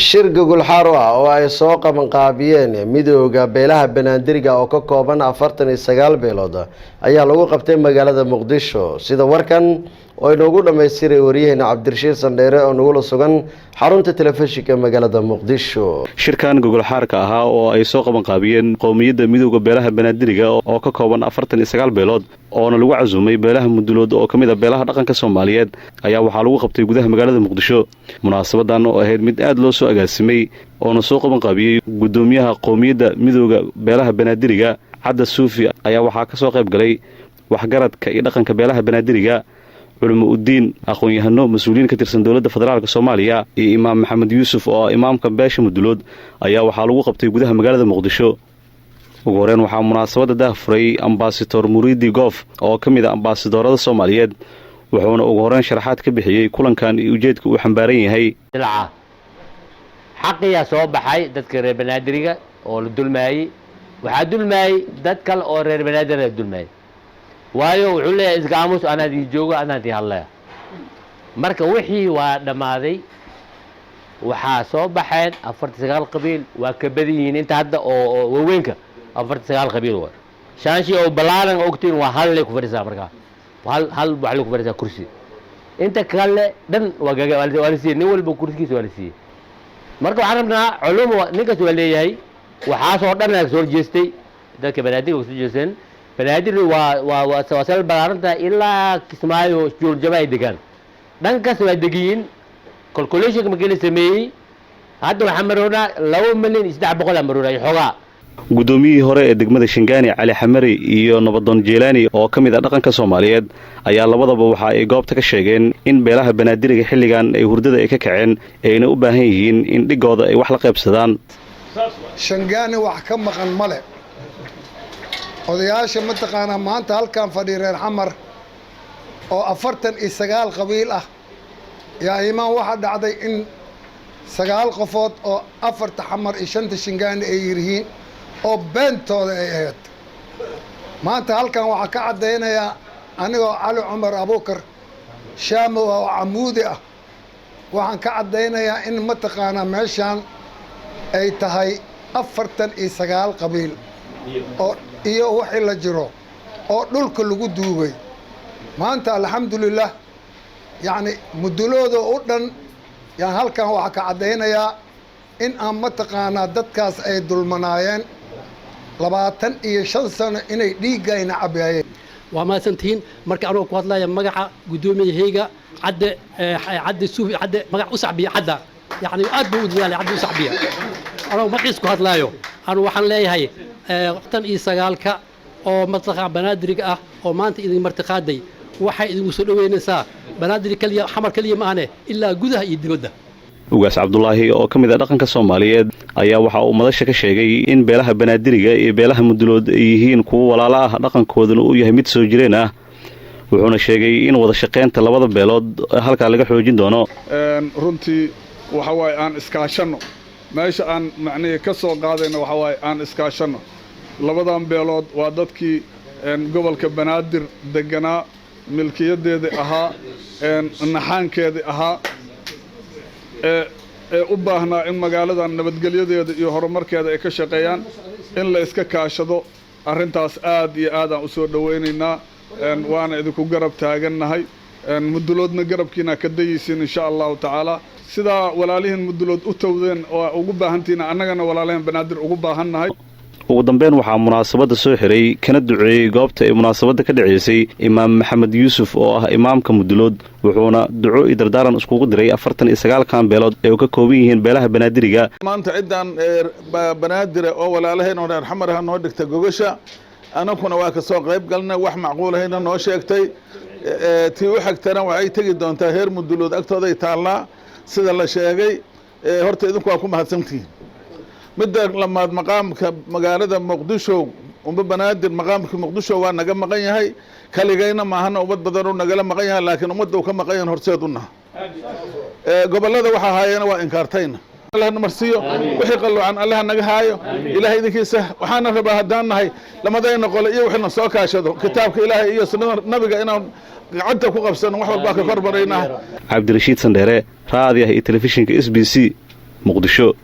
shir gogol xaaro ah oo ay soo qaban qaabiyeen midowga beelaha banaandiriga oo ka kooban 49 beelood ayaa lagu qabtay magaalada Muqdisho sida warkan oo inoogu dhameystiray wariyaheenna Cabdirashiid Sandheere oo nagu la sugan xarunta telefishinka magaalada Muqdisho. Shirkan gogol xaarka ahaa oo ay soo qaban qaabiyeen qowmiyadda midowga beelaha banaandiriga oo ka kooban 49 beelood oo lagu casuumay beelaha mudulood oo kamid ah beelaha dhaqanka Soomaaliyeed ayaa waxa lagu qabtay gudaha magaalada Muqdisho. Munaasabadan oo ahayd mid aad loo soo agaasimay oo soo qaban qaabiyay gudoomiyaha qowmiyadda midowga beelaha banaandiriga Cadda Suufi ayaa waxa ka soo qayb galay waxgaradka iyo dhaqanka beelaha banaandiriga علماء الدين أخوان يهنو مسؤولين كتير سندولة فدرالك الصومالية إمام محمد يوسف أو إمام كباش مدلود أيا وحالو قبتي جودها مجال مقدشو وقرن وحا مناسبة ده فري أمباسيتور مريدي قف أو كم إذا أمباسيتورات الصوماليات وحنا وقرن شرحات كبيرة كلن كان يوجد وحنبارين هي العا حقي صوب حي تذكر بنادرية أو الدول ماي وحدول ماي تذكر أو بنادر الدول ماي waayo wuxuu leeyahay isgaamus anaadii joogo anaadii hallaya marka wixii waa dhamaaday waxaa soo baxeen 49 qabiil waa ka badan yihiin inta hadda oo waaweynka 49 qabiil waa shaanshi oo balaaran ogtiin waa hal ku fadhisaa marka hal wax lagu fadhisaa kursi inta kale dhan waa la siiyay nin walba kursigiisa waa la siiyay marka waxaan rabnaa culumo ninkaas waa leeyahay waxaa soo dhan laga soo jeestay dadka banaadiga soo jeesteen بنادر ووصل بلارنتا إلا كسمايو جول جماعي دكان دانكاس ودقين كالكوليشن مكين سمي هذا محمرونا لو ملين يستع بقول مرونا يحوغا guddoomiyihii hore ee degmada Shingaani Cali Xamari iyo Nabadon Jeelani oo kamid ah dhaqanka Soomaaliyeed ayaa labadaba waxa ay goobta ka sheegeen in beelaha banaadiriga xilligan ay hurdada ay ka kaceen ayna u baahan yihiin in dhigooda ay wax la qaybsadaan Shingaani wax ka maqan male odayaasha mataqaanaa maanta halkan fadhiya reer xamar oo 49 qabiil ah yaa imaan waxa dhacday in 9 qofood oo 4 xamar iyo 5 Shingaani ay yihiin oo beentooda ay ahayd maanta halkan waxa ka cadeynaya anigoo Cali Cumar Abuukar Shaamo oo Amuudi ah waxaan ka cadeynayaa in mataqaanaa meeshan ay tahay 49 qabiil oo iyo wixii la jiro oo dhulka lagu duubay maanta alxamdulillah yaani mudulooda oo dhan yaan halkan waxa ka cadeynayaa in aan mataqaanaa dadkaas ay dulmanaayeen 25 sano inay dhiigayna cabayeen waa ma santiin marka anoo ku hadlaya magaca gudoomiyahayga cadde suufi cadde magac u saxbiya cadda yaani aad buu u dadaalay cadde u saxbiya anoo magaciis ku hadlayo anu waxaan leeyahay waqtan iyo sagaalka oo mataqaan banaadiriga ah oo maanta idin martiqaaday waxay idin soo dhaweynaysaa banaadir kaliya xamar kaliya ma ahne ilaa gudaha iyo dibadda ugaas Cabdullaahi oo kamid ah dhaqanka Soomaaliyeed ayaa waxa uu madasha ka sheegay in beelaha banaadiriga iyo beelaha mudulood ay yihiin kuwa walaalo ah dhaqankooduna uu yahay mid soo jireen ah wuxuuna sheegay in wada shaqeynta labada beelood halka laga xoojin doono runtii waxa way aan iskaashano meesha aan macnaheedu ka soo qaadayna waxa way aan iskaashano labadan beelood waa dadkii gobolka Banaadir deganaa milkiyadeeda ahaa naxaankeeda ahaa u baahnaa in magaaladan nabadgelyadeeda iyo horumarkeeda ay ka shaqeeyaan in la iska kaashado arintaas aad iyo aad aan u soo dhaweynaynaa waana idinku garab taagannahay muduloodna garabkiina ka dayaysiin insha Allah ta'ala sida walaalihiin mudulood u tawdeen oo ugu baahantiina annagana walaalihiin Banaadir ugu baahannahay ugu dambeyn waxaa munaasabada soo xiray kana duceeyay goobta ay munaasabada ka dhaceysay Imaam Maxamed Yuusuf oo ah imaamka mudulood wuxuuna duco iyo dardaaran iskugu diray 49 kan beelood ee ka kooban yihiin beelaha banaadiriga maanta ciidan banaadira oo walaalaheena reer xamar ah noo dhigtay gogasha anaguna waa ka soo qayb galnay wax macquul ahayna noo sheegtay tii u xigtana waxay tagi doontaa heer mudulood agtooda ay taalaa sida la sheegay horta idinku waa ku mahadsantihiin midda lamaad maqaamka magaalada Muqdisho umba banaadir maqaamka Muqdisho waa naga maqan yahay kaligayna maahana ubad badan oo naga maqan yahay laakiin umada uu ka maqan yahay horseeduna gobolada waxa haayana waa inkaartayna Allah marsiyo wixii qaloocan Allah naga haayo ilaahay idinkiisa waxaana rabaa hadanahay lamadayna qole iyo wixina soo kaashado kitaabka ilaahay iyo sunnada nabiga inaan gacanta ku qabsano wax walba ka korbarayna Cabdirashiid Sandheere raadiyaha iyo telefishinka SBC muqdisho.